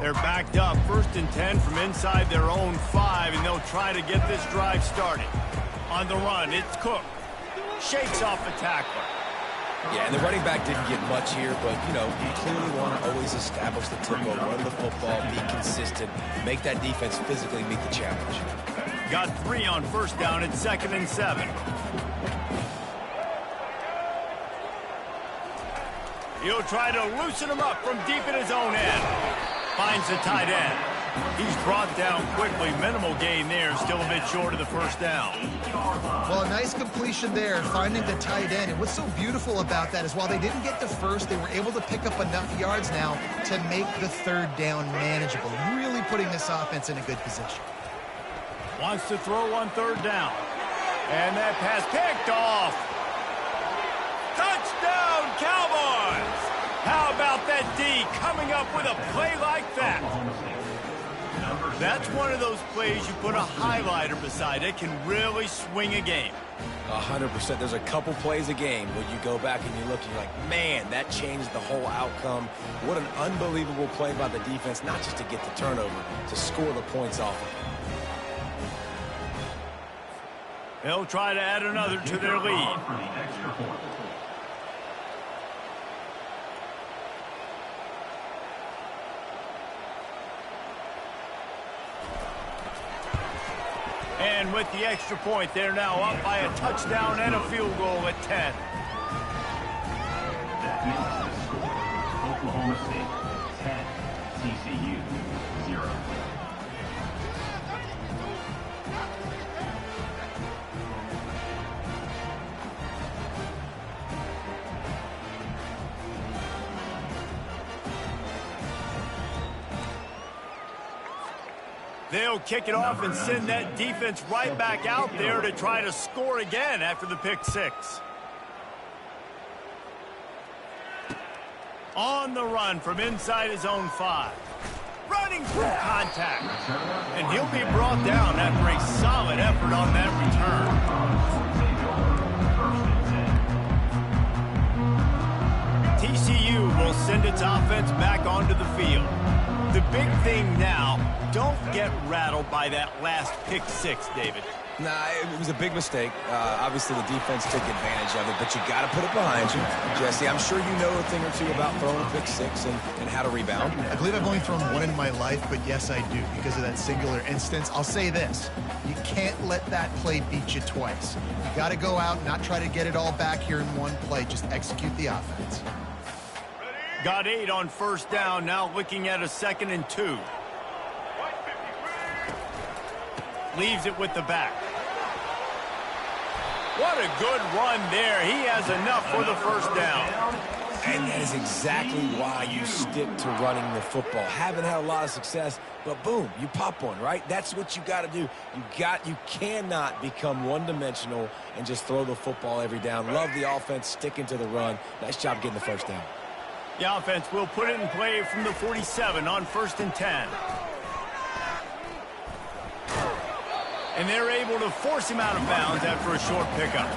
They're backed up, 1st and 10 from inside their own 5, and they'll try to get this drive started. On the run, it's Cook. Shakes off the tackler. Yeah, and the running back didn't get much here, but, you know, you clearly want to always establish the tempo, run the football, be consistent, make that defense physically meet the challenge. Got 3 on 1st down at 2nd and 7. He'll try to loosen him up from deep in his own end. Finds the tight end. He's brought down quickly. Minimal gain there. Still a bit short of the 1st down. Well, a nice completion there, finding the tight end. And what's so beautiful about that is while they didn't get the 1st, they were able to pick up enough yards now to make the 3rd down manageable. Really putting this offense in a good position. Wants to throw on 3rd down. And that pass picked off. Touchdown, Cowboys! How about that D coming up with a play like that? That's one of those plays you put a highlighter beside. It can really swing a game. 100%. There's a couple plays a game where you go back and you look and you're like, man, that changed the whole outcome. What an unbelievable play by the defense, not just to get the turnover, to score the points off of it. They'll try to add another to their lead. And with the extra point, they're now up by a touchdown and a field goal at 10. That makes the score Oklahoma State 10, TCU 0. They'll kick it off and send that defense right back out there to try to score again after the pick 6. On the run from inside his own 5. Running through contact. And he'll be brought down after a solid effort on that return. TCU will send its offense back onto the field. The big thing now, don't get rattled by that last pick 6, David. Nah, it was a big mistake. Obviously, the defense took advantage of it, but you got to put it behind you. Jesse, I'm sure you know a thing or two about throwing a pick 6 and how to rebound. I believe I've only thrown one in my life, but yes, I do, because of that singular instance. I'll say this. You can't let that play beat you twice. You got to go out and not try to get it all back here in one play. Just execute the offense. Got 8 on 1st down, now looking at a 2nd and 2. Leaves it with the back. What a good run there. He has enough for the 1st down. And that is exactly why you stick to running the football. Haven't had a lot of success, but boom, you pop one, right? That's what you got to do. You cannot become one-dimensional and just throw the football every down. Love the offense, sticking to the run. Nice job getting the 1st down. The offense will put it in play from the 47 on 1st and 10. And they're able to force him out of bounds after a short pickup.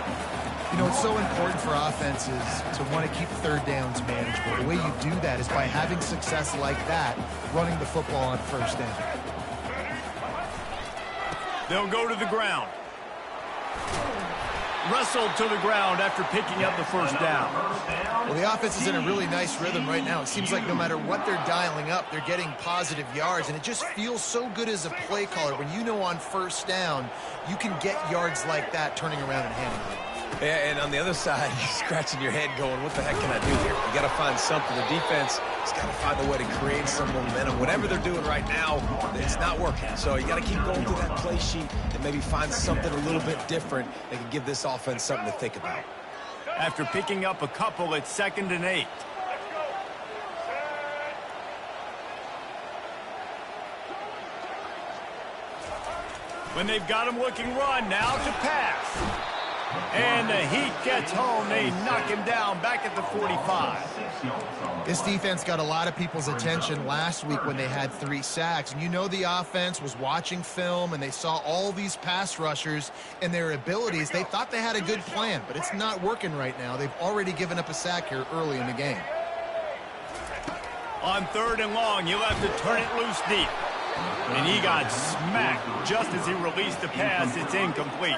You know, it's so important for offenses to want to keep 3rd downs manageable. The way you do that is by having success like that, running the football on 1st down. They'll go to the ground. Wrestled to the ground after picking up the 1st down. Well, the offense is in a really nice rhythm right now. It seems like no matter what they're dialing up, they're getting positive yards, and it just feels so good as a play caller when you know on 1st down you can get yards like that turning around and handing it. Yeah, and on the other side, you're scratching your head going, what the heck can I do here? You got to find something. The defense has got to find a way to create some momentum. Whatever they're doing right now, it's not working. So you got to keep going through that play sheet and maybe find something a little bit different that can give this offense something to think about. After picking up a couple at 2nd and 8. When they've got him looking run, now to pass. And the heat gets home. They knock him down back at the 45. This defense got a lot of people's attention last week when they had 3 sacks. And you know the offense was watching film, and they saw all these pass rushers and their abilities. They thought they had a good plan, but it's not working right now. They've already given up a sack here early in the game. On 3rd and long, he'll have to turn it loose deep. And he got smacked just as he released the pass. It's incomplete.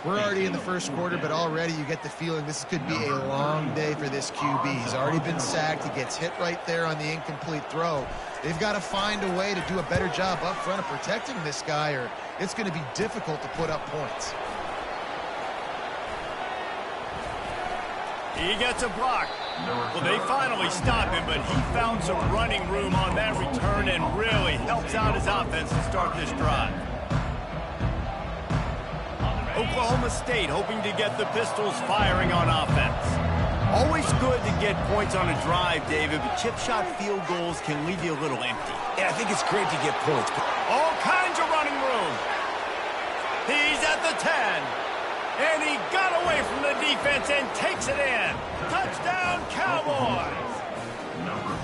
We're already in the first quarter, but already you get the feeling this could be a long day for this QB. He's already been sacked. He gets hit right there on the incomplete throw. They've got to find a way to do a better job up front of protecting this guy, or it's going to be difficult to put up points. He gets a block. Well, they finally stop him, but he found some running room on that return and really helps out his offense to start this drive. Oklahoma State hoping to get the Pistols firing on offense. Always good to get points on a drive, David, but chip shot field goals can leave you a little empty. Yeah, I think it's great to get points. All kinds of running room. He's at the 10. And he got away from the defense and takes it in. Touchdown, Cowboys!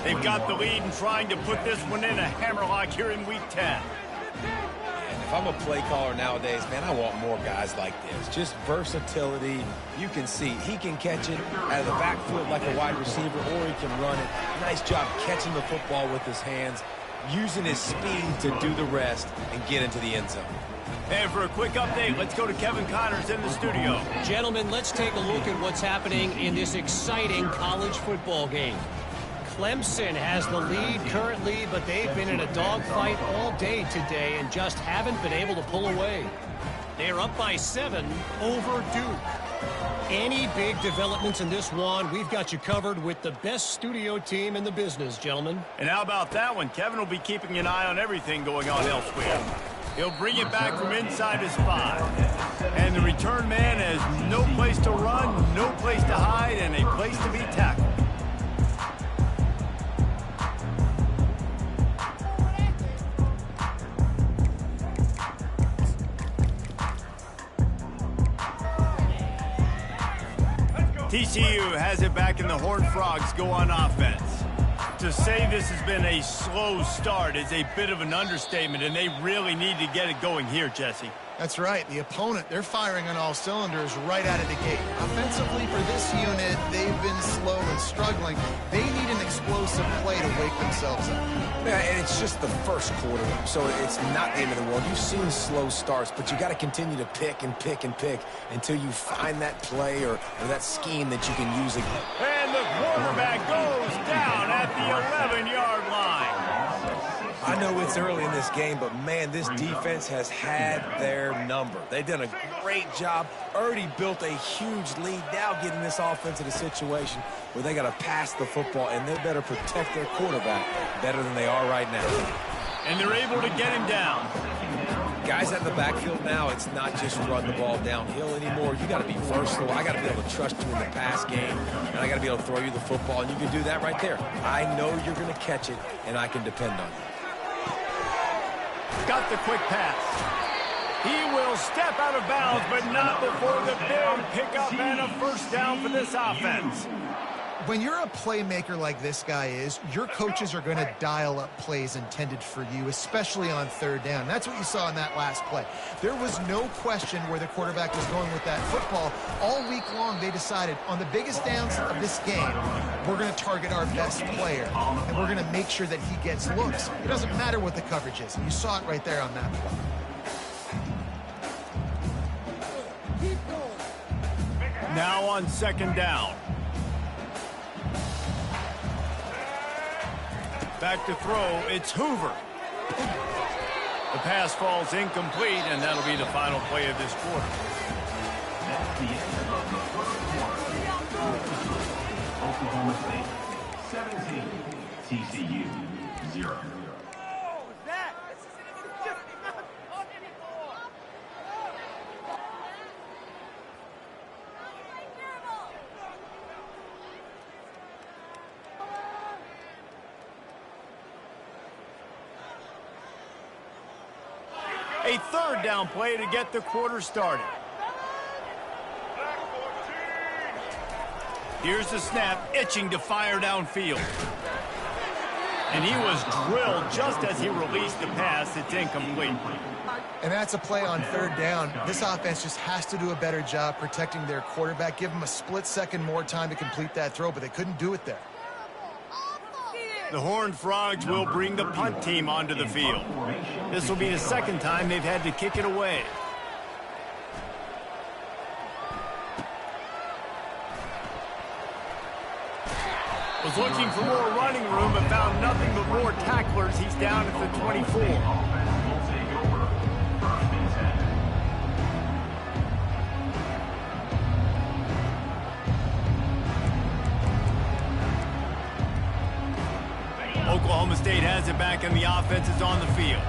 They've got the lead and trying to put this one in a hammerlock here in Week 10. If I'm a play caller nowadays, man, I want more guys like this. Just versatility. You can see he can catch it out of the backfield like a wide receiver, or he can run it. Nice job catching the football with his hands, using his speed to do the rest and get into the end zone. And for a quick update, let's go to Kevin Connors in the studio. Gentlemen, let's take a look at what's happening in this exciting college football game. Clemson has the lead currently, but they've been in a dogfight all day today and just haven't been able to pull away. They're up by 7 over Duke. Any big developments in this one, we've got you covered with the best studio team in the business, gentlemen. And how about that one? Kevin will be keeping an eye on everything going on elsewhere. He'll bring it back from inside his 5. And the return man has no place to run, no place to hide, and a place to be tackled. TCU has it back, and the Horned Frogs go on offense. To say this has been a slow start is a bit of an understatement, and they really need to get it going here, Jesse. That's right. The opponent, they're firing on all cylinders right out of the gate. Offensively for this unit, they've been slow and struggling. They need an explosive play to wake themselves up. Yeah, and it's just the first quarter, so it's not the end of the world. You've seen slow starts, but you got to continue to pick and pick and pick until you find that play or that scheme that you can use again. And the quarterback goes down at the 11-yard line. I know it's early in this game, but, man, this defense has had their number. They've done a great job, already built a huge lead, now getting this offense in a situation where they got to pass the football, and they better protect their quarterback better than they are right now. And they're able to get him down. Guys at the backfield now, it's not just run the ball downhill anymore. You got to be versatile. I got to be able to trust you in the pass game, and I got to be able to throw you the football, and you can do that right there. I know you're going to catch it, and I can depend on you. Got the quick pass. He will step out of bounds, but not before the big pickup and a first down for this offense. When you're a playmaker like this guy is, your coaches are going to dial up plays intended for you, especially on 3rd down. That's what you saw in that last play. There was no question where the quarterback was going with that football. All week long, they decided on the biggest downs of this game, we're going to target our best player, and we're going to make sure that he gets looks. It doesn't matter what the coverage is. You saw it right there on that play. Now on 2nd down. Back to throw, it's Hoover. The pass falls incomplete, and that'll be the final play of this quarter. That's the end of the first quarter. Oklahoma State 17, TCU 0. A 3rd down play to get the quarter started. Here's the snap, itching to fire downfield. And he was drilled just as he released the pass. It's incomplete. And that's a play on 3rd down. This offense just has to do a better job protecting their quarterback. Give him a split second more time to complete that throw, but they couldn't do it there. The Horned Frogs will bring the punt team onto the field. This will be the second time they've had to kick it away. Was looking for more running room but found nothing but more tacklers. He's down at the 24. Oklahoma State has it back and the offense is on the field.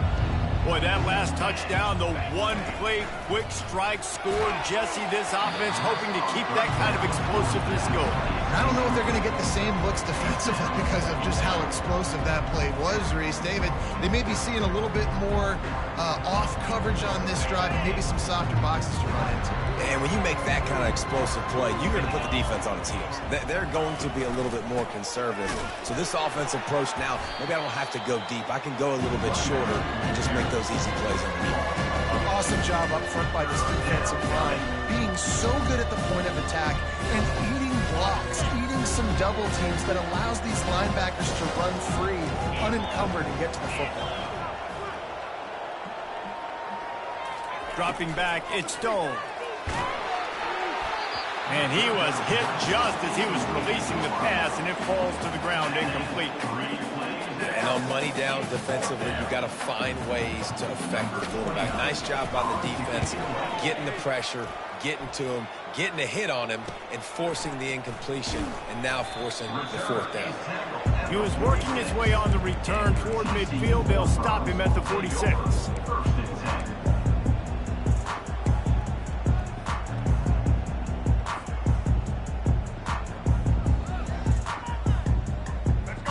Boy, that last touchdown, the one-play quick strike scored. Jesse, this offense hoping to keep that kind of explosiveness going. I don't know if they're going to get the same looks defensively because of just how explosive that play was, Reese. David, they may be seeing a little bit more off coverage on this drive and maybe some softer boxes to run into. And when you make that kind of explosive play, you're going to put the defense on its heels. They're going to be a little bit more conservative. So this offensive approach now, maybe I don't have to go deep. I can go a little bit shorter and just make those easy plays underneath. Awesome job up front by this defensive line, being so good at the point of attack and eating blocks, eating some double teams that allows these linebackers to run free, unencumbered, and get to the football. Dropping back, it's Stone. And he was hit just as he was releasing the pass, and it falls to the ground incomplete. And on money down defensively, you've got to find ways to affect the quarterback. Nice job by the defense, getting the pressure, getting to him, getting a hit on him, and forcing the incompletion, and now forcing the fourth down. He was working his way on the return toward midfield. They'll stop him at the 46.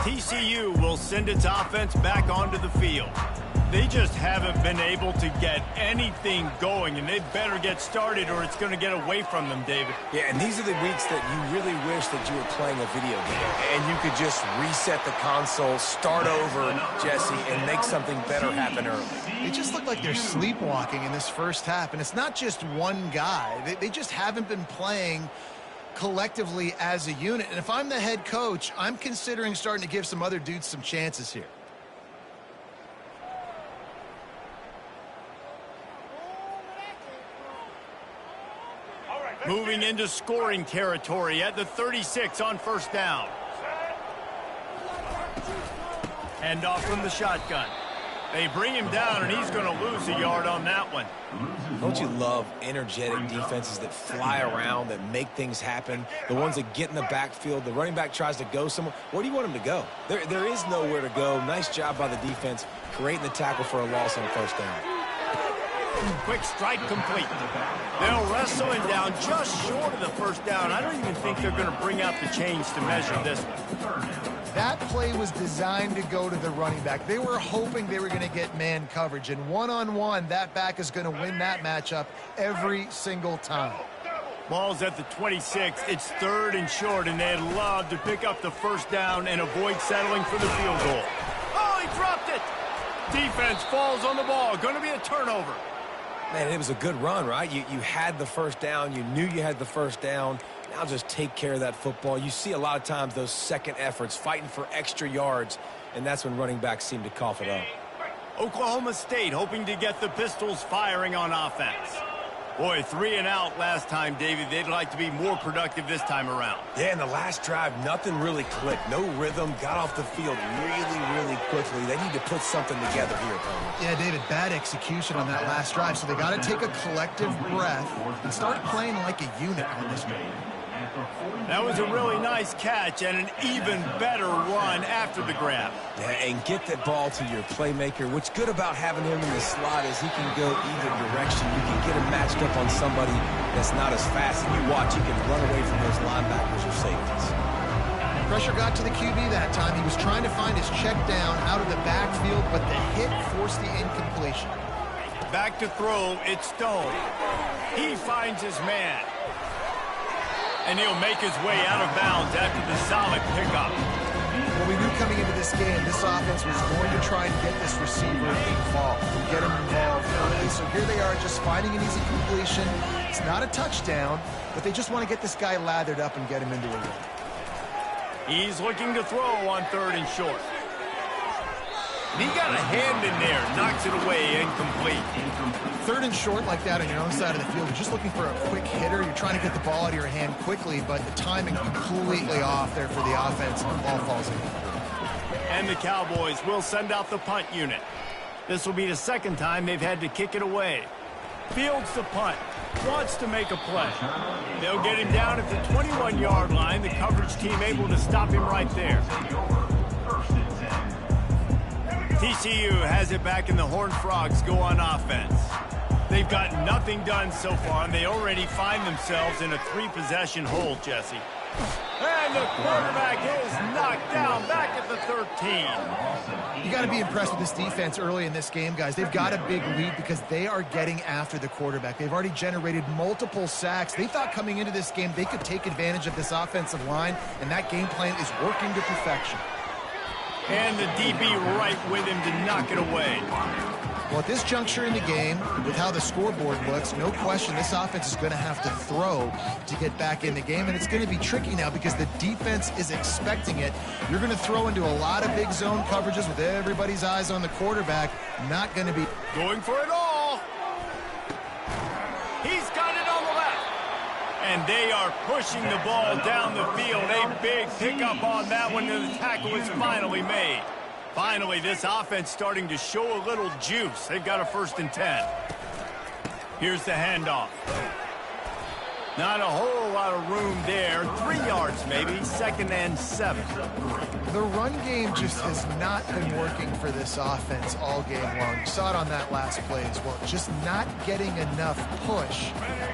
TCU will send its offense back onto the field. They just haven't been able to get anything going, and they better get started or it's going to get away from them, David. Yeah, and these are the weeks that you really wish that you were playing a video game, and you could just reset the console, start over, Jesse, and make something better happen early. They just look like they're sleepwalking in this first half, and it's not just one guy. They just haven't been playing collectively as a unit. And if I'm the head coach, I'm considering starting to give some other dudes some chances here. Moving into scoring territory at the 36 on first down. Hand off from the shotgun. They bring him down, and he's going to lose a yard on that one. Don't you love energetic defenses that fly around, that make things happen? The ones that get in the backfield, the running back tries to go somewhere. Where do you want him to go? There is nowhere to go. Nice job by the defense, creating the tackle for a loss on first down. Quick strike complete. They'll wrestle him down just short of the first down. I don't even think they're going to bring out the chains to measure this one. That play was designed to go to the running back. They were hoping they were going to get man coverage, and one-on-one, that back is going to win that matchup every single time. Ball's at the 26. It's third and short, and they'd love to pick up the first down and avoid settling for the field goal. Oh, he dropped it! Defense falls on the ball. Going to be a turnover. Man, it was a good run, right? You had the first down. You knew you had the first down. Now just take care of that football. You see a lot of times those second efforts, fighting for extra yards, and that's when running backs seem to cough it up. Oklahoma State hoping to get the Pistols firing on offense. Boy, 3 and out last time, David. They'd like to be more productive this time around. Yeah, in the last drive, nothing really clicked. No rhythm, got off the field really quickly. They need to put something together here, Tony. Yeah, David, bad execution on that last drive, so they got to take a collective breath and start playing like a unit on this game. That was a really nice catch and an even better run after the grab. Yeah, and get that ball to your playmaker. What's good about having him in the slot is he can go either direction. You can get him matched up on somebody that's not as fast, and you watch, he can run away from those linebackers or safeties. Pressure got to the QB that time. He was trying to find his check down out of the backfield, but the hit forced the incompletion. Back to throw, it's Stone. He finds his man. And he'll make his way out of bounds after the solid pickup. Well, we knew coming into this game, this offense was going to try and get this receiver involved, get him involved early. So here they are just finding an easy completion. It's not a touchdown, but they just want to get this guy lathered up and get him into a run. He's looking to throw on third and short. And he got a hand in there, knocks it away, incomplete. Third and short like that on your own side of the field, you're just looking for a quick hitter. You're trying to get the ball out of your hand quickly, but the timing completely off there for the offense, and the ball falls in. And the Cowboys will send out the punt unit. This will be the second time they've had to kick it away. Fields the punt. Wants to make a play. They'll get him down at the 21-yard line. The coverage team able to stop him right there. TCU has it back, and the Horned Frogs go on offense. They've got nothing done so far, and they already find themselves in a 3-possession hole, Jesse. And the quarterback is knocked down back at the 13. You got to be impressed with this defense early in this game, guys. They've got a big lead because they are getting after the quarterback. They've already generated multiple sacks. They thought coming into this game they could take advantage of this offensive line, and that game plan is working to perfection. And the DB right with him to knock it away. Well, at this juncture in the game, with how the scoreboard looks, no question this offense is going to have to throw to get back in the game, and it's going to be tricky now because the defense is expecting it. You're going to throw into a lot of big zone coverages with everybody's eyes on the quarterback. Not going to be going for it all. He's got it on the left. And they are pushing the ball down the field. A big pickup on that one, and the tackle is finally made. Finally, this offense starting to show a little juice. They've got a 1st and 10. Here's the handoff. Not a whole lot of room there. 3 yards maybe. 2nd and 7. The run game just has not been working for this offense all game long. You saw it on that last play as well. Just not getting enough push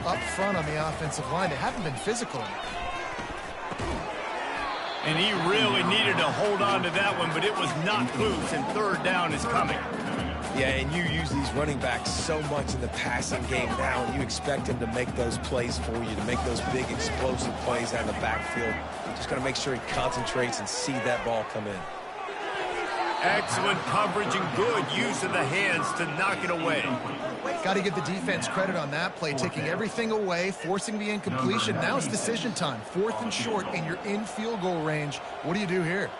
up front on the offensive line. They haven't been physical enough. And he really needed to hold on to that one, but it was knocked loose, and 3rd down is coming. Yeah, and you use these running backs so much in the passing game now, and you expect them to make those plays for you, to make those big explosive plays out of the backfield. Just got to make sure he concentrates and see that ball come in. Excellent coverage and good use of the hands to knock it away. Got to give the defense credit on that play, taking everything away, forcing the incompletion. Now it's decision time. 4th and short, and you're in field goal range. What do you do here?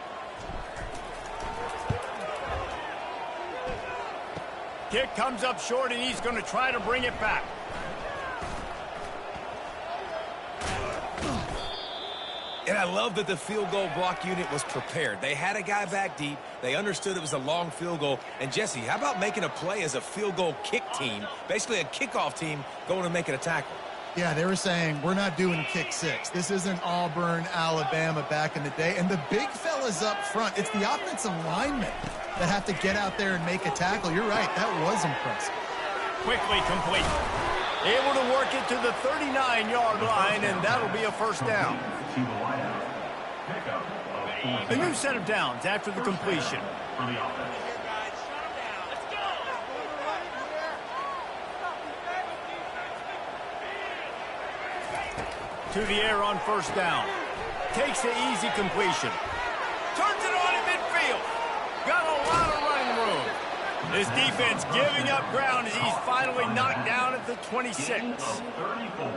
Kick comes up short, and he's going to try to bring it back. And I love that the field goal block unit was prepared. They had a guy back deep. They understood it was a long field goal. And, Jesse, how about making a play as a field goal kick team, basically a kickoff team going and making a tackle? Yeah, they were saying, we're not doing kick 6. This isn't Auburn, Alabama back in the day. And the big fellas up front, it's the offensive linemen that have to get out there and make a tackle. You're right, that was impressive. Quickly complete. Able to work it to the 39-yard line, and that'll be a 1st down. A new set of downs after the completion. To the air on 1st down. Takes the easy completion. Turns it on in midfield. Got a lot of running room. This defense giving up ground as he's finally knocked down at the 26.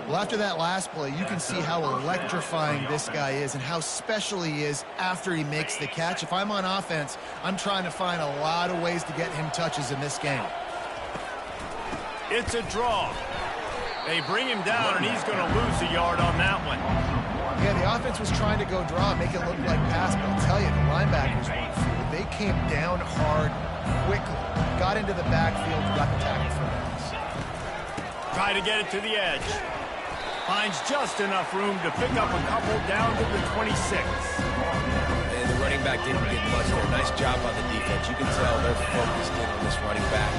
Well, after that last play, you can see how electrifying this guy is and how special he is after he makes the catch. If I'm on offense, I'm trying to find a lot of ways to get him touches in this game. It's a draw. They bring him down, and he's going to lose a yard on that one. Yeah, the offense was trying to go draw, make it look like pass, but I'll tell you, the linebackers, they came down hard quickly, got into the backfield, got the tackle for them. Try to get it to the edge. Finds just enough room to pick up a couple down to the 26. And the running back didn't get much there. Nice job on the defense. You can tell they're focused in on this running back,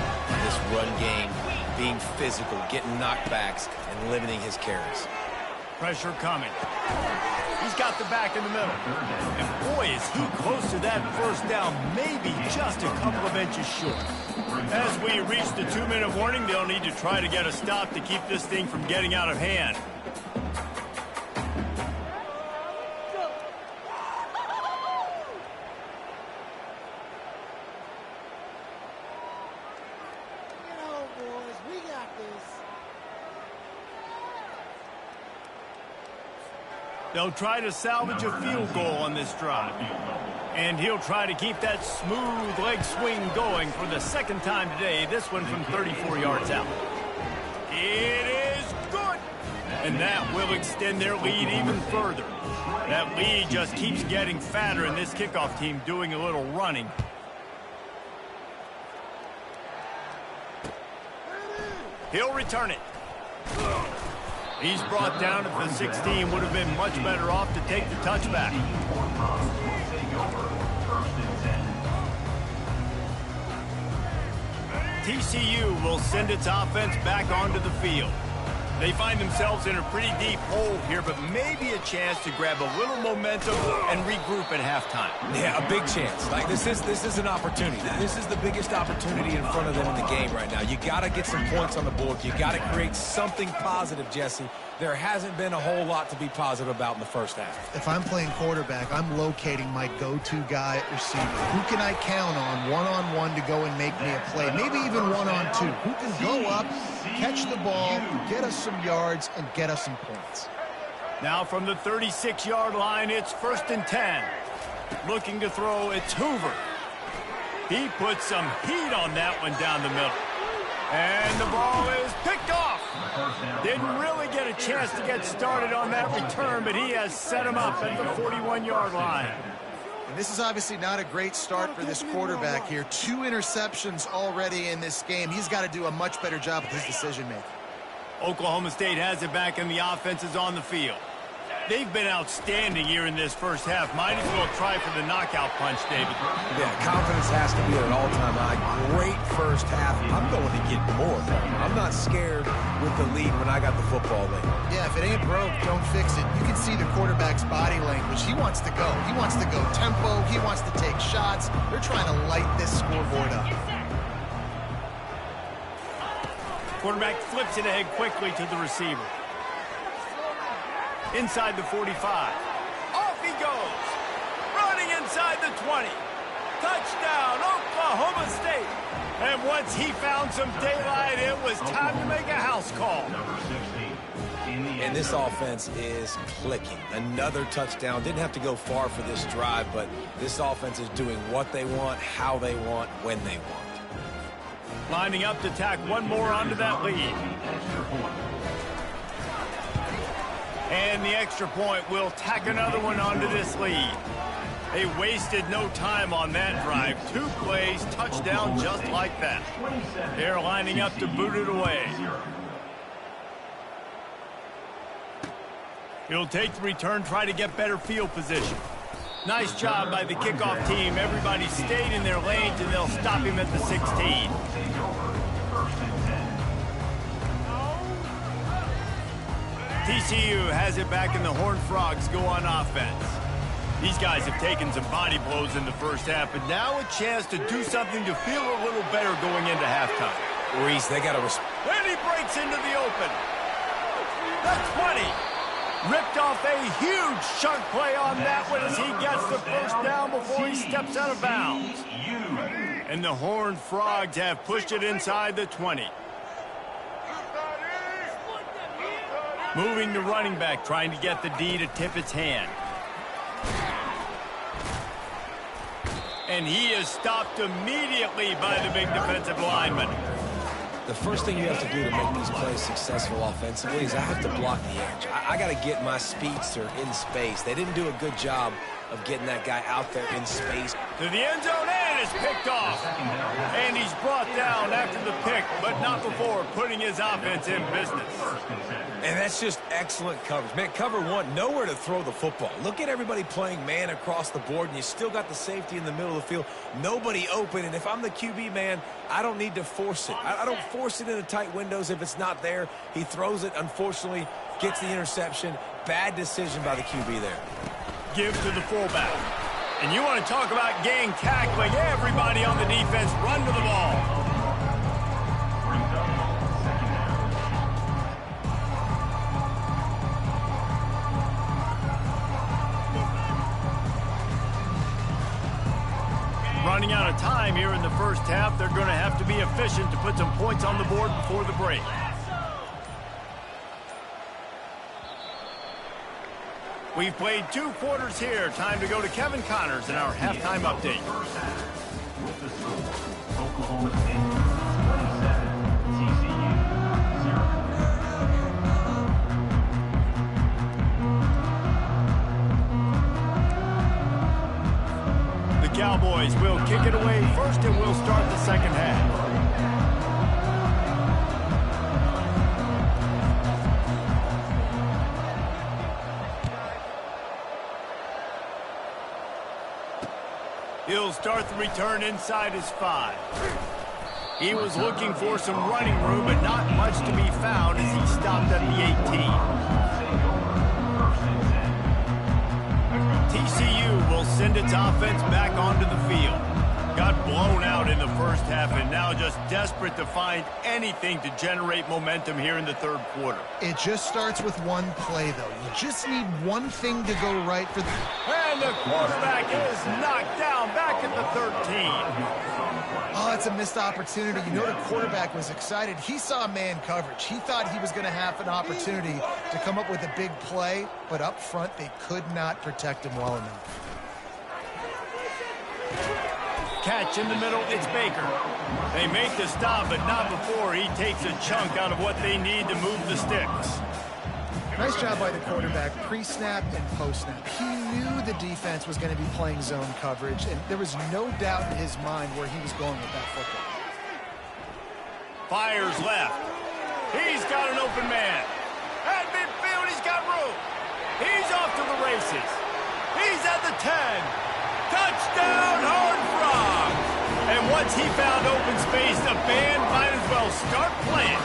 this run game, being physical, getting knockbacks, and limiting his carries. Pressure coming. He's got the back in the middle. And boy, is he close to that 1st down, maybe just a couple of inches short. As we reach the 2-minute warning, they'll need to try to get a stop to keep this thing from getting out of hand. They'll try to salvage a field goal on this drive. And he'll try to keep that smooth leg swing going for the second time today, this one from 34 yards out. It is good! And that will extend their lead even further. That lead just keeps getting fatter, and this kickoff team doing a little running. He'll return it. He's brought down at the 16. Would have been much better off to take the touchback. TCU will send its offense back onto the field. They find themselves in a pretty deep hole here, but maybe a chance to grab a little momentum and regroup at halftime. Yeah, a big chance. Like this is an opportunity. This is the biggest opportunity in front of them in the game right now. You got to get some points on the board. You got to create something positive, Jesse. There hasn't been a whole lot to be positive about in the first half. If I'm playing quarterback, I'm locating my go-to guy at receiver. Who can I count on one-on-one to go and make me a play? Maybe even one-on-two. Who can go up, catch the ball, get us some yards, and get us some points. Now from the 36-yard line, it's 1st and 10. Looking to throw, it's Hoover. He puts some heat on that one down the middle. And the ball is picked off. Didn't really get a chance to get started on that return, but he has set him up at the 41-yard line. And this is obviously not a great start for this quarterback here. 2 interceptions already in this game. He's got to do a much better job with his decision-making. Oklahoma State has it back, and the offense is on the field. They've been outstanding here in this first half. Might as well try for the knockout punch, David. Yeah, confidence has to be at an all-time high. Great first half. I'm going to get more. I'm not scared with the lead when I got the football late. Yeah, if it ain't broke, don't fix it. You can see the quarterback's body language. He wants to go. He wants to go tempo. He wants to take shots. They're trying to light this scoreboard up. Quarterback flips it ahead quickly to the receiver. Inside the 45. Off he goes. Running inside the 20. Touchdown, Oklahoma State. And once he found some daylight, it was time to make a house call. And this offense is clicking. Another touchdown. Didn't have to go far for this drive, but this offense is doing what they want, how they want, when they want. Lining up to tack one more onto that lead. And the extra point will tack another one onto this lead. They wasted no time on that drive. 2 plays, touchdown just like that. They're lining up to boot it away. He'll take the return, try to get better field position. Nice job by the kickoff team. Everybody stayed in their lanes, and they'll stop him at the 16. TCU has it back, and the Horned Frogs go on offense. These guys have taken some body blows in the first half, but now a chance to do something to feel a little better going into halftime. Reese, they got to And he breaks into the open. That's 20. Ripped off a huge chunk play on that one as he gets the first down before he steps out of bounds. And the Horned Frogs have pushed it inside the 20. Moving the running back, trying to get the D to tip its hand. And he is stopped immediately by the big defensive lineman. The first thing you have to do to make these plays successful offensively is I have to block the edge. I got to get my speedster in space. They didn't do a good job of getting that guy out there in space. To the end zone, and it's picked off. And he's brought down after the pick, but not before putting his offense in business. And that's just excellent coverage. Man, cover one, nowhere to throw the football. Look at everybody playing man across the board, and you still got the safety in the middle of the field. Nobody open, and if I'm the QB man, I don't need to force it. I don't force it into tight windows if it's not there. He throws it, unfortunately, gets the interception. Bad decision by the QB there. Give to the fullback. And you want to talk about gang tackling. Everybody on the defense run to the ball. Running out of time here in the first half. They're going to have to be efficient to put some points on the board before the break. We've played 2 quarters here. Time to go to Kevin Connors in our halftime update. With the score, Oklahoma State 27, TCU 0. The Cowboys will kick it away first, and we'll start the second half. He'll start the return inside his 5. He was looking for some running room, but not much to be found as he stopped at the 18. TCU will send its offense back onto the field. Got blown out in the first half and now just desperate to find anything to generate momentum here in the third quarter. It just starts with one play, though. You just need one thing to go right for the... And the quarterback is knocked down back at the 13. Oh, it's a missed opportunity. You know the quarterback was excited. He saw man coverage. He thought he was going to have an opportunity to come up with a big play, but up front they could not protect him well enough. Catch in the middle, it's Baker. They make the stop, but not before he takes a chunk out of what they need to move the sticks. Nice job by the quarterback, pre-snap and post-snap. He knew the defense was going to be playing zone coverage, and there was no doubt in his mind where he was going with that football. Fires left. He's got an open man. At midfield, he's got room. He's off to the races. He's at the 10. Touchdown, Horned Frogs! And once he found open space, the band might as well start playing.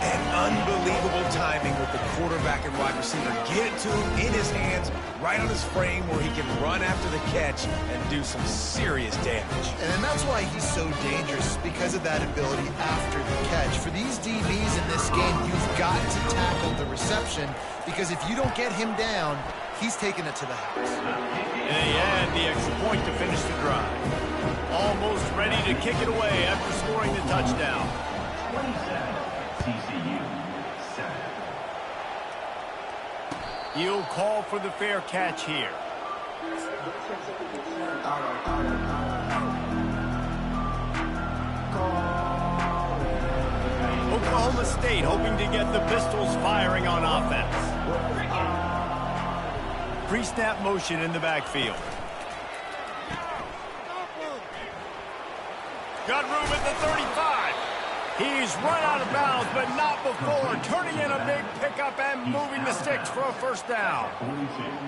And unbelievable timing with the quarterback and wide receiver. Get it to him in his hands, right on his frame where he can run after the catch and do some serious damage. And that's why he's so dangerous, because of that ability after the catch. For these DBs in this game, you've got to tackle the reception, because if you don't get him down, he's taking it to the house. And they add the extra point to finish the drive. Almost ready to kick it away after scoring the touchdown. 27, TCU 7. He'll call for the fair catch here. Oklahoma State hoping to get the Pistols firing on offense. Pre-snap motion in the backfield. Got room at the 35. He's run out of bounds, but not before turning in a big pickup and moving the sticks for a first down.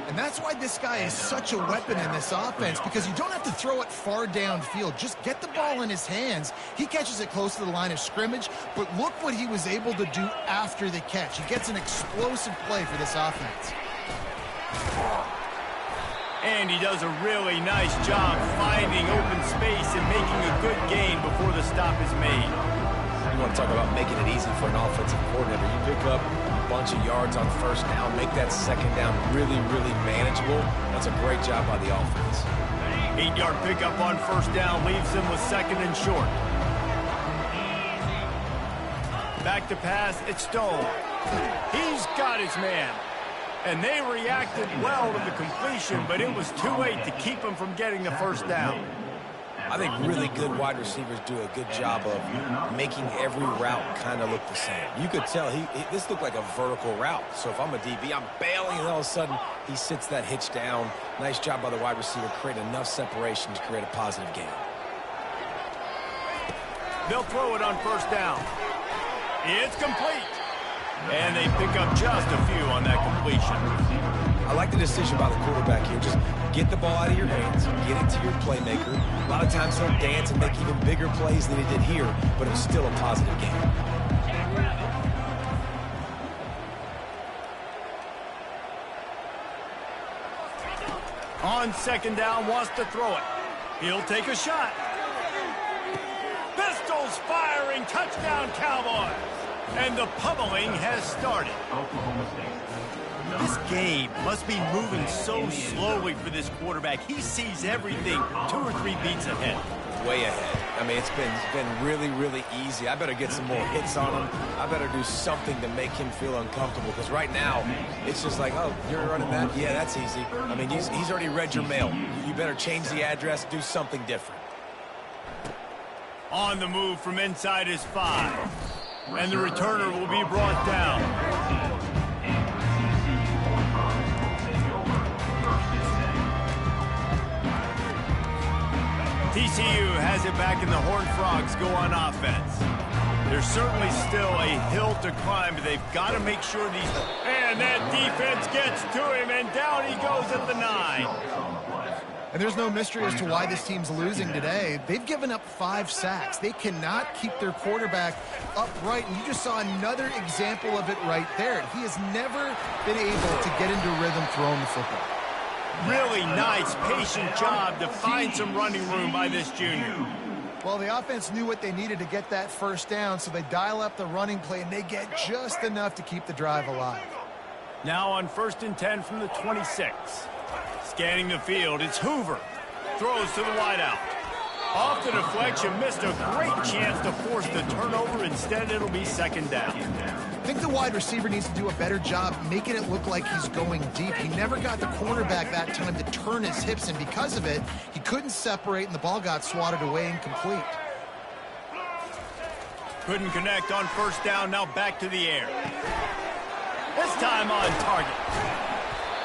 And that's why this guy is such a weapon in this offense, because you don't have to throw it far downfield. Just get the ball in his hands. He catches it close to the line of scrimmage, but look what he was able to do after the catch. He gets an explosive play for this offense. And he does a really nice job finding open space and making a good gain before the stop is made. You want to talk about making it easy for an offensive coordinator. You pick up a bunch of yards on first down, make that second down really, really manageable. That's a great job by the offense. 8-yard pickup on first down leaves him with second and short. Back to pass, it's Stone. He's got his man. And they reacted well to the completion, but it was too late to keep him from getting the first down. I think really good wide receivers do a good job of making every route kind of look the same. You could tell this looked like a vertical route. So if I'm a DB, I'm bailing, and all of a sudden he sits that hitch down. Nice job by the wide receiver, create enough separation to create a positive gain. They'll throw it on first down. It's complete. And they pick up just a few on that completion. I like the decision by the quarterback here. Just get the ball out of your hands, get it to your playmaker. A lot of times he'll dance and make even bigger plays than he did here, but it's still a positive game. On second down, wants to throw it. He'll take a shot. Pistols firing, touchdown Cowboys. And the pummeling has started. Oklahoma State. This game must be moving so slowly for this quarterback. He sees everything 2 or 3 beats ahead. way ahead. I mean, it's been really, really easy. I better get some more hits on him. I better do something to make him feel uncomfortable, because right now, it's just like, oh, you're running that? Yeah, that's easy. I mean, he's already read your mail. You better change the address, do something different. On the move from inside his 5. And the returner will be brought down. TCU has it back, and the Horned Frogs go on offense. There's certainly still a hill to climb, but they've got to make sure these... And that defense gets to him, and down he goes at the 9. And there's no mystery as to why this team's losing today. They've given up 5 sacks. They cannot keep their quarterback upright, and you just saw another example of it right there. He has never been able to get into rhythm throwing the football. Really nice, patient job to find some running room by this junior. Well, the offense knew what they needed to get that first down, so they dial up the running play, and they get just enough to keep the drive alive. Now on 1st and 10 from the 26. Scanning the field, it's Hoover. Throws to the wideout. Off the deflection, missed a great chance to force the turnover. Instead, it'll be 2nd down. I think the wide receiver needs to do a better job making it look like he's going deep. He never got the cornerback that time to turn his hips, and because of it, he couldn't separate, and the ball got swatted away incomplete. Couldn't connect on 1st down, now back to the air. This time on target.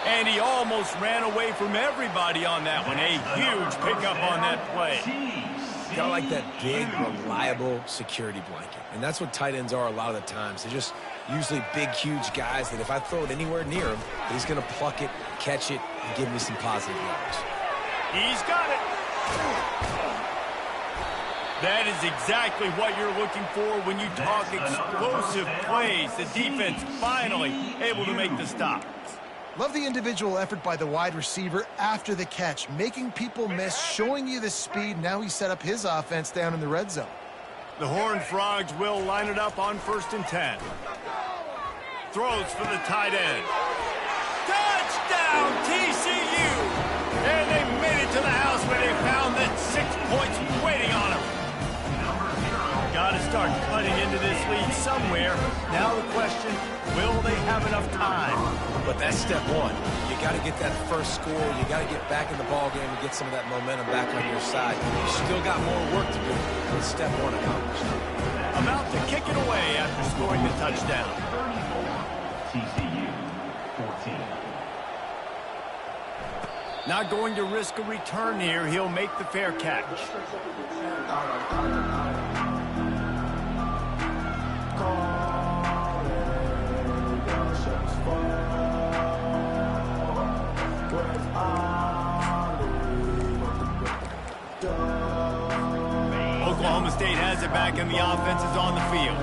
And he almost ran away from everybody on that one. A huge pickup on that play. Kind of like that big, reliable security blanket. And that's what tight ends are a lot of the times. They're just usually big, huge guys that if I throw it anywhere near him, he's going to pluck it, catch it, and give me some positive yards. He's got it. That is exactly what you're looking for when you talk explosive plays. The defense finally able to make the stop. Love the individual effort by the wide receiver after the catch, making people miss, showing you the speed. Now he set up his offense down in the red zone. The Horned Frogs will line it up on 1st and 10. Throws for the tight end. Touchdown, TCU! And they made it to the house where they found that 6 points waiting on them. Got to start cutting into this lead somewhere. Now the question, will they have enough time? But that's step 1. You got to get that first score. You got to get back in the ball game and get some of that momentum back on your side. You still got more work to do, but step 1 accomplished. About to kick it away after scoring the touchdown. TCU 14. Not going to risk a return here. He'll make the fair catch. Oklahoma State has it back, and the offense is on the field.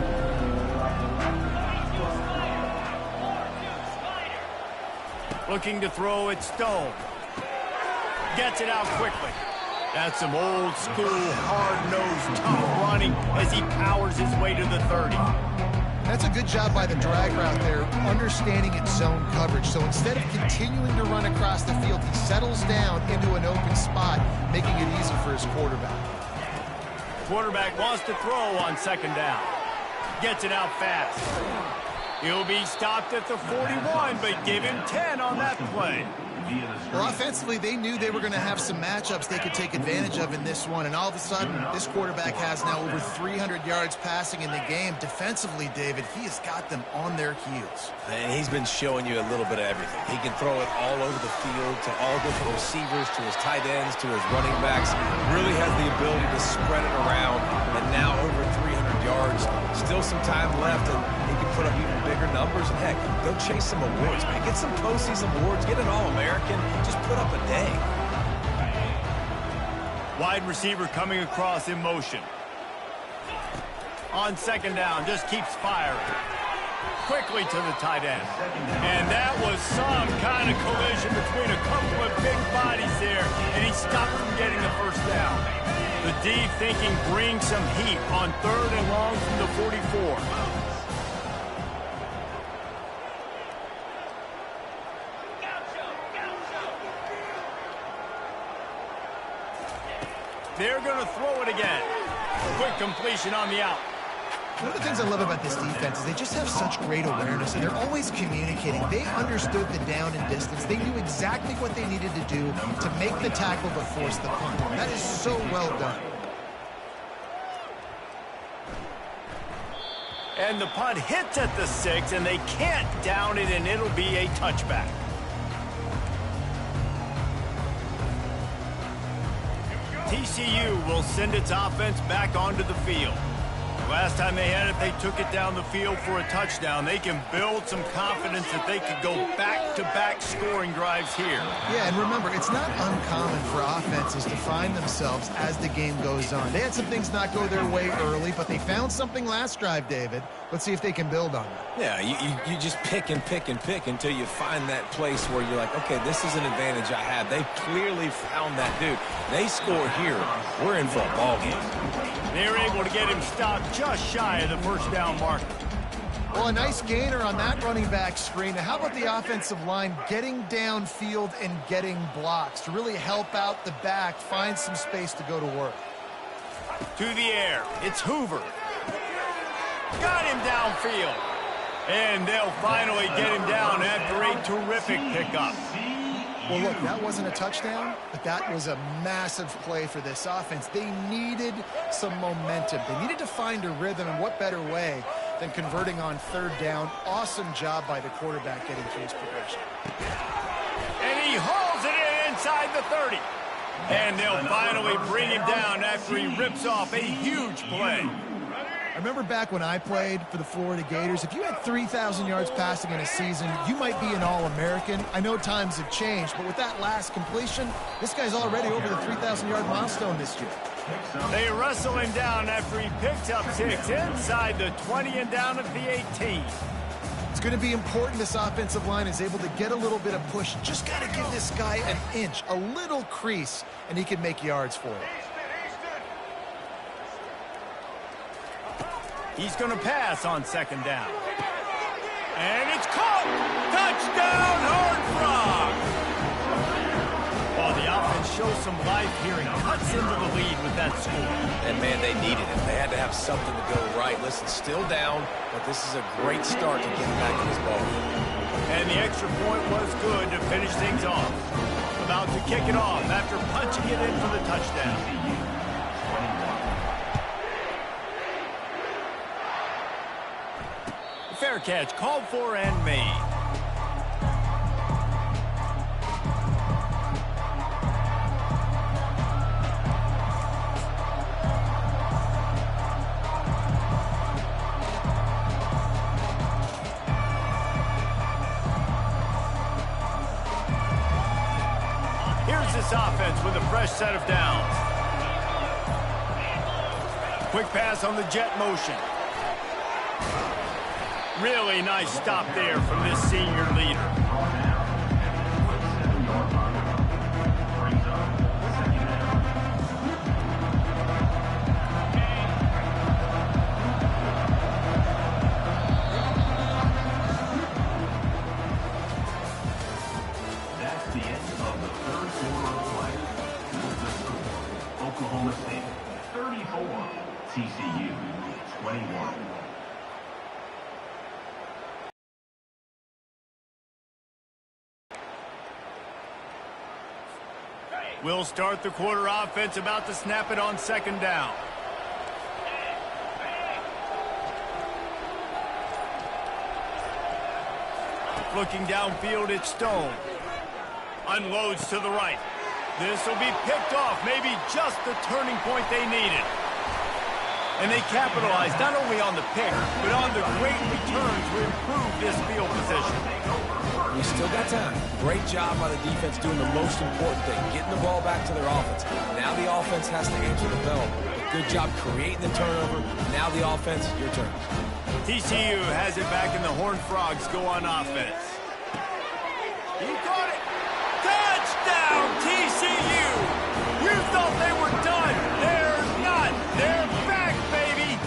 Looking to throw it, Stone. Gets it out quickly. That's some old school, hard-nosed, tough running as he powers his way to the 30. That's a good job by the drag route there, understanding its zone coverage. So instead of continuing to run across the field, he settles down into an open spot, making it easy for his quarterback. Quarterback wants to throw on 2nd down. Gets it out fast. He'll be stopped at the 41, but give him 10 on that play. Well, offensively, they knew they were going to have some matchups they could take advantage of in this one, and all of a sudden, this quarterback has now over 300 yards passing in the game. Defensively, David, he has got them on their heels. And he's been showing you a little bit of everything. He can throw it all over the field to all different receivers, to his tight ends, to his running backs. Really has the ability to spread it around, and now over 300 yards. Still some time left, and he can put up even bigger numbers. And heck, go chase some awards, man. Get some postseason awards. Get an All-American. Just put up a day. Wide receiver coming across in motion. On 2nd down, just keeps firing. Quickly to the tight end. And that was some kind of collision between a couple of big bodies there, and he stopped from getting the 1st down. The D thinking bring some heat on 3rd and long from the 44. They're going to throw it again. Quick completion on the out. One of the things I love about this defense is they just have such great awareness, and they're always communicating. They understood the down and distance. They knew exactly what they needed to do to make the tackle to force the punt. That is so well done. And the punt hits at the 6, and they can't down it, and it'll be a touchback. TCU will send its offense back onto the field. Last time they had it, they took it down the field for a touchdown. They can build some confidence that they could go back-to-back scoring drives here. Yeah, and remember, it's not uncommon for offenses to find themselves as the game goes on. They had some things not go their way early, but they found something last drive, David. Let's see if they can build on that. Yeah, you just pick and pick and pick until you find that place where you're like, okay, this is an advantage I have. They clearly found that dude. They score here. We're in for a ball game. They're able to get him stopped just shy of the first down marker. Well, a nice gainer on that running back screen. Now, how about the offensive line getting downfield and getting blocks to really help out the back, find some space to go to work? To the air. It's Hoover. Got him downfield. And they'll finally get him down after a terrific pickup. Well, look, that wasn't a touchdown, but that was a massive play for this offense. They needed some momentum. They needed to find a rhythm, and what better way than converting on third down. Awesome job by the quarterback getting through his progression. And he hauls it in inside the 30. And they'll finally bring him down after he rips off a huge play. I remember back when I played for the Florida Gators, if you had 3,000 yards passing in a season, you might be an All-American. I know times have changed, but with that last completion, this guy's already over the 3,000-yard milestone this year. They wrestle him down after he picks up 6 inside the 20 and down at the 18. It's going to be important this offensive line is able to get a little bit of push. Just got to give this guy an inch, a little crease, and he can make yards for it. He's going to pass on second down. And it's caught! Touchdown, Horned Frog! Well, the offense shows some life here and cuts into the lead with that score. And, man, they needed it. They had to have something to go right. Listen, still down, but this is a great start to getting back in this ball game. And the extra point was good to finish things off. About to kick it off after punching it in for the touchdown. Fair catch called for and made. Here's this offense with a fresh set of downs. Quick pass on the jet motion. Really nice stop there from this senior leader. That's the end of the third quarter of play. Oklahoma State 34, TCU 21. We'll start the quarter offense, about to snap it on second down. Looking downfield, it's Stone. Unloads to the right. This will be picked off, maybe just the turning point they needed. And they capitalized not only on the pick, but on the great return to improve this field position. We still got time. Great job by the defense doing the most important thing, getting the ball back to their offense. Now the offense has to answer the bell. Good job creating the turnover. Now the offense, your turn. TCU has it back, and the Horned Frogs go on offense. He caught it. Touchdown, TCU! You thought they were done. They're not. They're back, baby.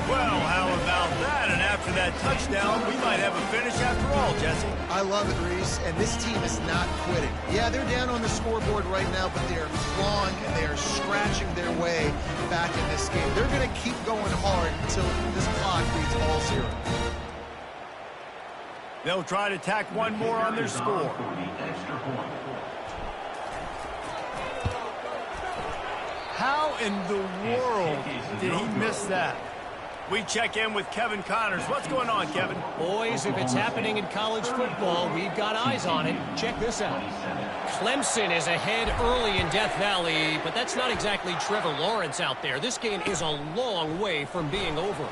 Well, how about that? And after that touchdown, touchdown, we might have a finish after all, Jesse. I love it, Reese, and this team is not quitting. Yeah, they're down on the scoreboard right now, but they are clawing and they are scratching their way back in this game. They're going to keep going hard until this clock reads all zero. They'll try to tack one more on their score. How in the world did he miss that? We check in with Kevin Connors. What's going on, Kevin? Boys, if it's happening in college football, we've got eyes on it. Check this out. Clemson is ahead early in Death Valley, but that's not exactly Trevor Lawrence out there. This game is a long way from being over.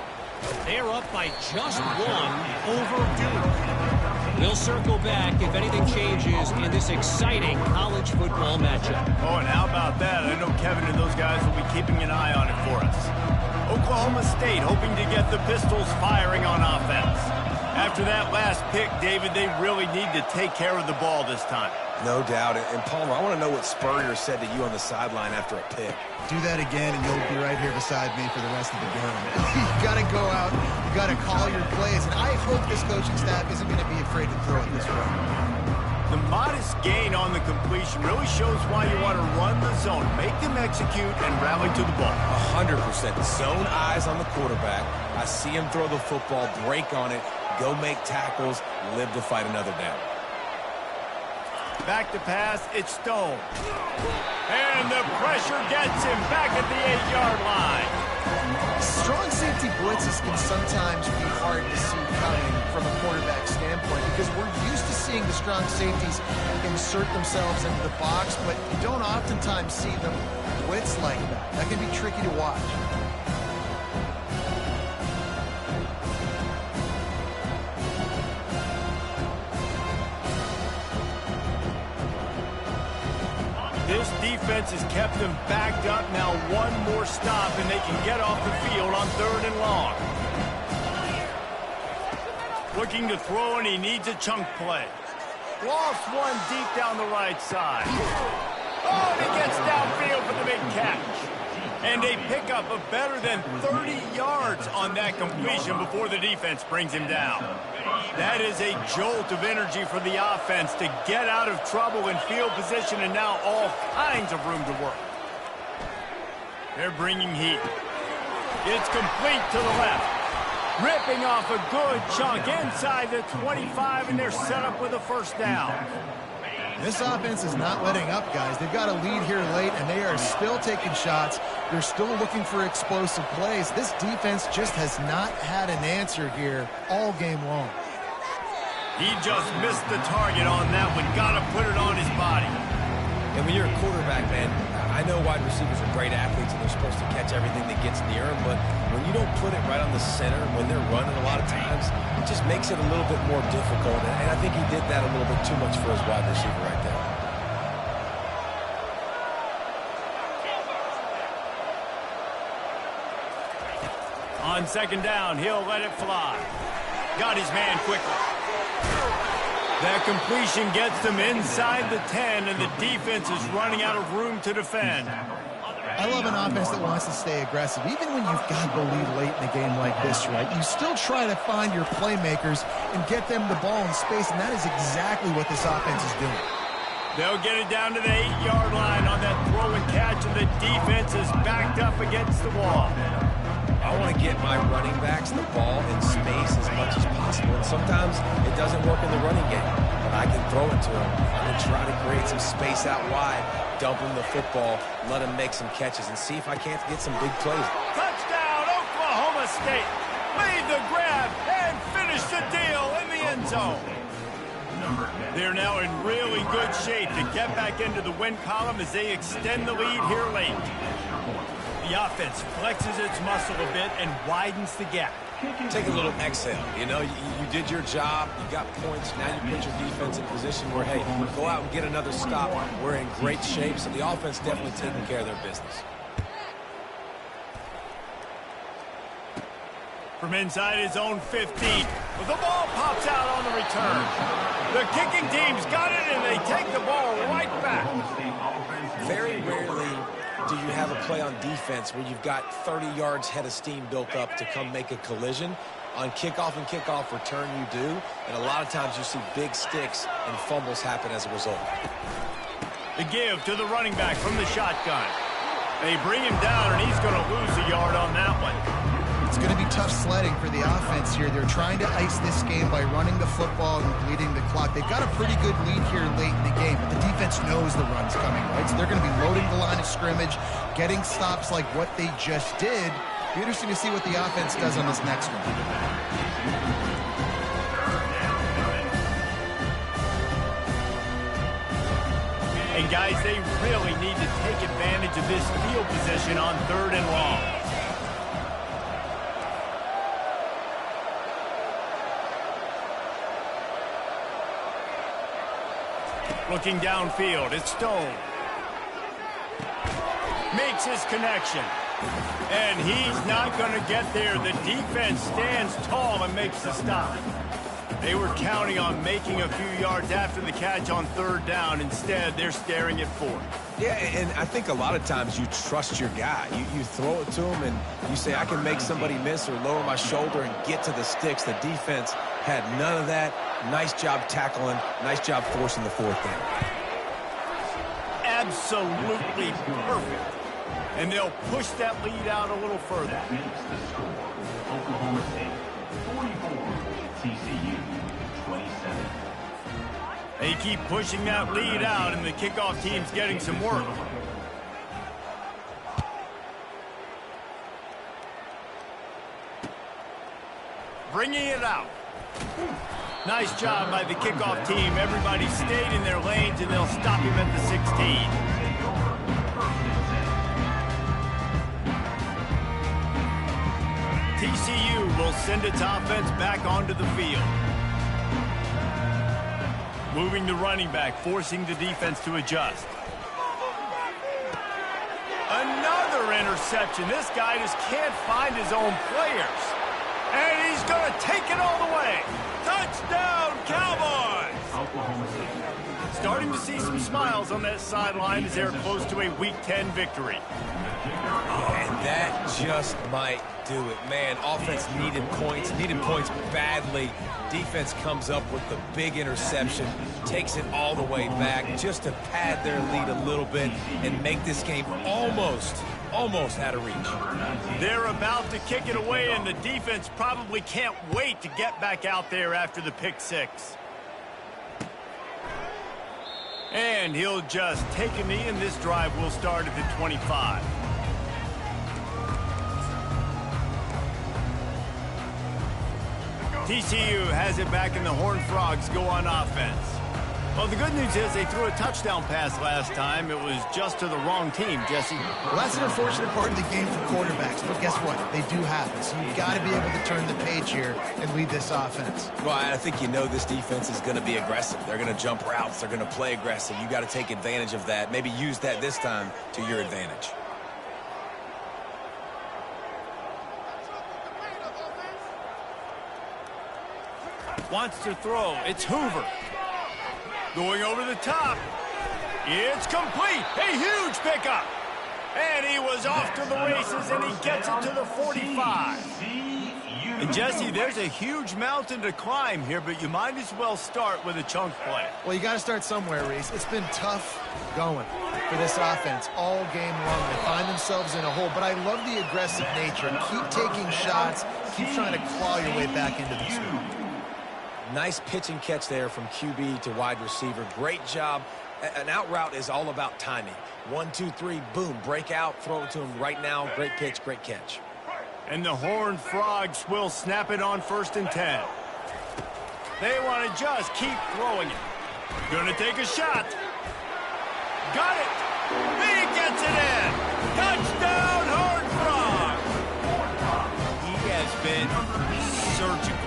They're up by just one over Duke. We'll circle back if anything changes in this exciting college football matchup. Oh, and how about that? I know Kevin and those guys will be keeping an eye on it for us. Oklahoma State hoping to get the Pistols firing on offense. After that last pick, David, they really need to take care of the ball this time. No doubt. And Palmer, I want to know what Spurrier said to you on the sideline after a pick. Do that again, and you'll be right here beside me for the rest of the game. You got to go out. You got to call your plays. And I hope this coaching staff isn't going to be afraid to throw it this way. The modest gain on the completion really shows why you want to run the zone. Make them execute and rally to the ball. 100%. Zone eyes on the quarterback. I see him throw the football, break on it, go make tackles, live to fight another down. Back to pass, it's Stone. And the pressure gets him back at the 8-yard line. Strong safety blitzes can sometimes be hard to see coming from a quarterback standpoint because we're used to seeing the strong safeties insert themselves into the box, but you don't oftentimes see them blitz like that. That can be tricky to watch. This defense has kept them backed up. Now one more stop, and they can get off the field on 3rd and long. Looking to throw, and he needs a chunk play. Lost one deep down the right side. Oh, and he gets downfield for the big catch. And they pick up a better than 30 yards on that completion before the defense brings him down. That is a jolt of energy for the offense to get out of trouble in field position, and now all kinds of room to work. They're bringing heat. It's complete to the left. Ripping off a good chunk inside the 25, and they're set up with a first down. This offense is not letting up, guys. They've got a lead here late, and they are still taking shots. They're still looking for explosive plays. This defense just has not had an answer here all game long. He just missed the target on that one. Got to put it on his body. And when you're a quarterback, man, I know wide receivers are great athletes and they're supposed to catch everything that gets near them, but when you don't put it right on the center, when they're running a lot of times, it just makes it a little bit more difficult. And I think he did that a little bit too much for his wide receiver right there. On 2nd down, he'll let it fly. Got his man quickly. That completion gets them inside the 10, and the defense is running out of room to defend. I love an offense that wants to stay aggressive. Even when you've got the lead late in a game like this, right, you still try to find your playmakers and get them the ball in space, and that is exactly what this offense is doing. They'll get it down to the 8-yard line on that throw and catch, and the defense is backed up against the wall. I want to get my running backs the ball in space as much as possible. And sometimes it doesn't work in the running game, but I can throw it to him. I'm going to try to create some space out wide, dump him the football, let him make some catches, and see if I can't get some big plays. Touchdown, Oklahoma State. Made the grab and finished the deal in the end zone. They're now in really good shape to get back into the win column as they extend the lead here late. The offense flexes its muscle a bit and widens the gap. Take a little exhale. You know, you did your job. You got points. Now you put your defense in position where, hey, go out and get another stop. We're in great shape, so the offense definitely taking care of their business. From inside his own 15, but the ball pops out on the return. The kicking team's got it, and they take the ball right back. Very rarely do you have a play on defense where you've got 30 yards head of steam built up to come make a collision. On kickoff and kickoff return you do, and a lot of times you see big sticks and fumbles happen as a result. The give to the running back from the shotgun. They bring him down, and he's going to lose a yard on that one. It's going to be tough sledding for the offense here. They're trying to ice this game by running the football and bleeding the clock. They've got a pretty good lead here late in the game, but the defense knows the run's coming, right? So they're going to be loading the line of scrimmage, getting stops like what they just did. Be interesting to see what the offense does on this next one. And guys, they really need to take advantage of this field position on 3rd and long. Looking downfield, it's Stone. Makes his connection. And he's not going to get there. The defense stands tall and makes the stop. They were counting on making a few yards after the catch on 3rd down. Instead, they're staring at 4th. Yeah, and I think a lot of times you trust your guy. You throw it to him, and you say, I can make somebody miss or lower my shoulder and get to the sticks. The defense had none of that. Nice job tackling. Nice job forcing the 4th down. Absolutely perfect. And they'll push that lead out a little further. That makes the score. Oklahoma State 44, TCU 27. They keep pushing that lead out, and the kickoff team's getting some work. Bringing it out. Nice job by the kickoff team. Everybody stayed in their lanes, and they'll stop him at the 16. TCU will send its offense back onto the field. Moving the running back, forcing the defense to adjust. Another interception. This guy just can't find his own players. And he's going to take it all the way. Touchdown, Cowboys! Oklahoma State. Starting to see some smiles on that sideline as they're close to a Week 10 victory. And that just might do it. Man, offense needed points badly. Defense comes up with the big interception, takes it all the way back just to pad their lead a little bit and make this game almost out of reach. They're about to kick it away, and the defense probably can't wait to get back out there after the pick 6. And he'll just take a knee, and this drive will start at the 25. TCU has it back, and the Horned Frogs go on offense. Well, the good news is they threw a touchdown pass last time. It was just to the wrong team, Jesse. Well, that's an unfortunate part of the game for quarterbacks, but guess what? They do happen. So you've got to be able to turn the page here and lead this offense. Well, I think you know this defense is going to be aggressive. They're going to jump routes. They're going to play aggressive. You got to take advantage of that. Maybe use that this time to your advantage. Wants to throw. It's Hoover. Going over the top. It's complete. A huge pickup. And he was off to the races, and he gets it to the 45. And, Jesse, there's a huge mountain to climb here, but you might as well start with a chunk play. Well, you got to start somewhere, Reese. It's been tough going for this offense all game long. They find themselves in a hole, but I love the aggressive nature. Keep taking shots. Keep trying to claw your way back into this one. Nice pitch and catch there from QB to wide receiver. Great job. An out route is all about timing. 1, 2, 3, boom, break out, throw it to him right now. Great pitch, great catch. And the Horned Frogs will snap it on 1st and 10. They want to just keep throwing it. Gonna take a shot. Got it. He gets it in. Touchdown, Horned Frogs. He has been surgical.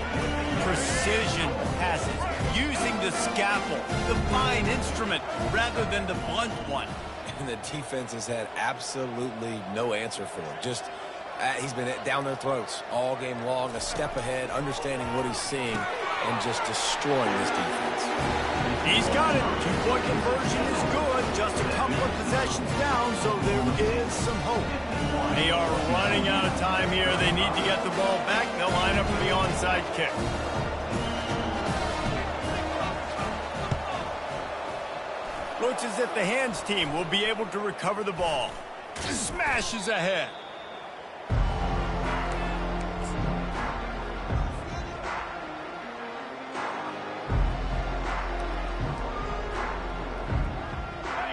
Precision passes, using the scalpel, the fine instrument, rather than the blunt one. And the defense has had absolutely no answer for it. Just, he's been down their throats all game long, a step ahead, understanding what he's seeing, and just destroying this defense. He's got it. Two-point conversion is good. Just a couple of possessions down, so there is some hope. They are running out of time here. They need to get the ball back. They'll line up for the onside kick. Looks as if the hands team will be able to recover the ball. Smashes ahead.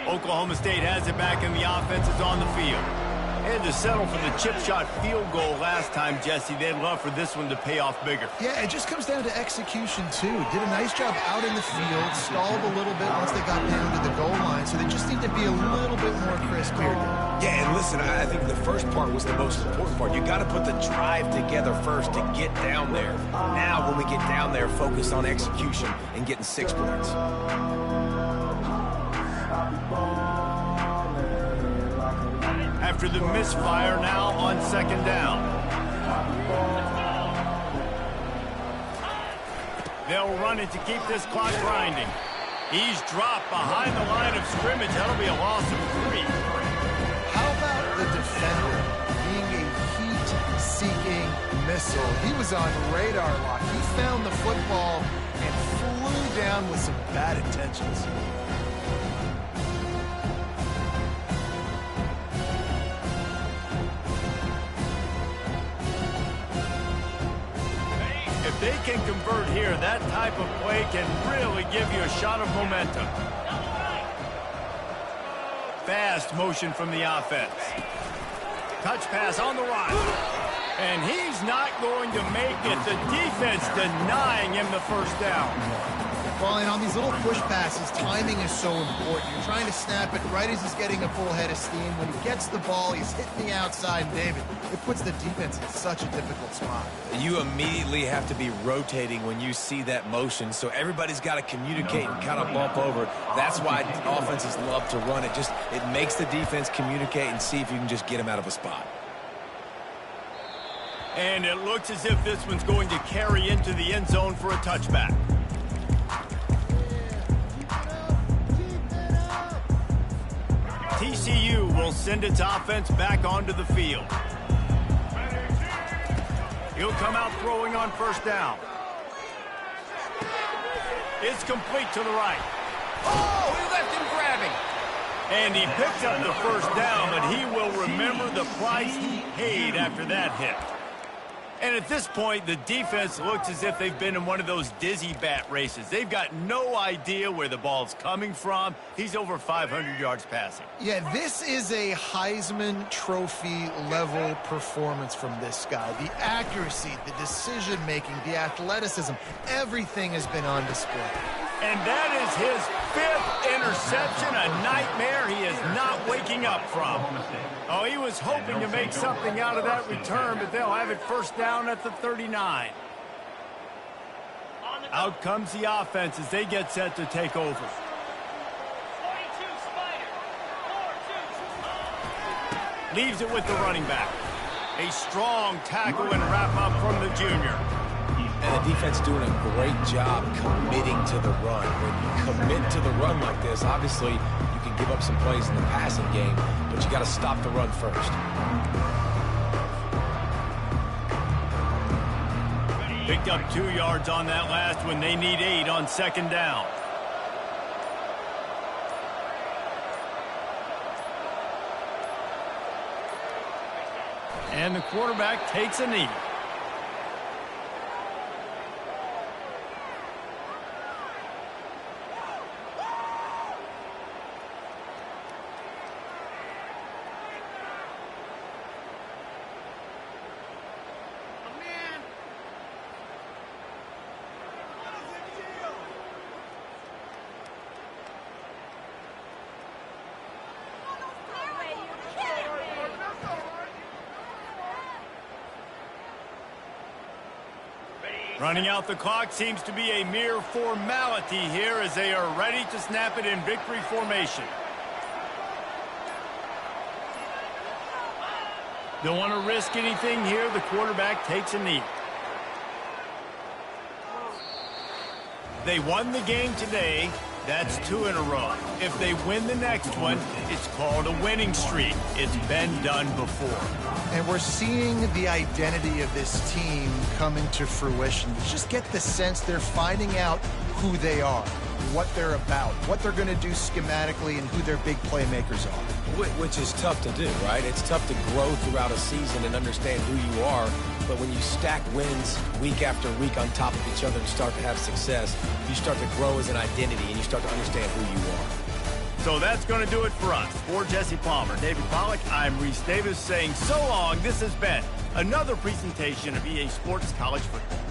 Oklahoma State has it back, and the offense is on the field. They had to settle for the chip shot field goal last time, Jesse. They'd love for this one to pay off bigger. Yeah, it just comes down to execution, too. Did a nice job out in the field, stalled a little bit once they got down to the goal line, so they just need to be a little bit more crisp here. Yeah, and listen, I think the first part was the most important part. You got to put the drive together first to get down there. Now, when we get down there, focus on execution and getting 6 points. After the misfire, now on second down. They'll run it to keep this clock grinding. He's dropped behind the line of scrimmage. That'll be a loss of 3. How about the defender being a heat-seeking missile? He was on radar lock. He found the football and flew down with some bad intentions. If they can convert here, that type of play can really give you a shot of momentum. Fast motion from the offense. Touch pass on the run. And he's not going to make it. The defense denying him the first down. Well, and on these little push passes, timing is so important. You're trying to snap it right as he's getting a full head of steam. When he gets the ball, he's hitting the outside, and David, it puts the defense in such a difficult spot. You immediately have to be rotating when you see that motion, so everybody's got to communicate and kind of bump over. That's why offenses love to run it. It makes the defense communicate and see if you can just get him out of a spot. And it looks as if this one's going to carry into the end zone for a touchback. TCU will send its offense back onto the field. He'll come out throwing on first down. It's complete to the right. Oh, he left him grabbing. And he picks up the first down, but he will remember the price he paid after that hit. And at this point, the defense looks as if they've been in one of those dizzy bat races. They've got no idea where the ball's coming from. He's over 500 yards passing. Yeah, this is a Heisman Trophy level performance from this guy. The accuracy, the decision-making, the athleticism, everything has been on display. And that is his 5th interception, a nightmare he is not waking up from. Oh, he was hoping to make something out of that return, but they'll have it first down at the 39. Out comes the offense as they get set to take over. Leaves it with the running back. A strong tackle and wrap up from the junior. And the defense doing a great job committing to the run. When you commit to the run like this, obviously you can give up some plays in the passing game, but you got to stop the run first. Picked up 2 yards on that last one. They need 8 on second down. And the quarterback takes a knee. Running out the clock seems to be a mere formality here as they are ready to snap it in victory formation. Don't want to risk anything here. The quarterback takes a knee. They won the game today. That's 2 in a row. If they win the next one, it's called a winning streak. It's been done before. And we're seeing the identity of this team come into fruition. You just get the sense they're finding out who they are, what they're about, what they're going to do schematically, and who their big playmakers are. Which is tough to do, right? It's tough to grow throughout a season and understand who you are. But when you stack wins week after week on top of each other and start to have success, you start to grow as an identity and you start to understand who you are. So that's going to do it for us. For Jesse Palmer, David Pollack, I'm Reese Davis saying so long. This has been another presentation of EA Sports College Football.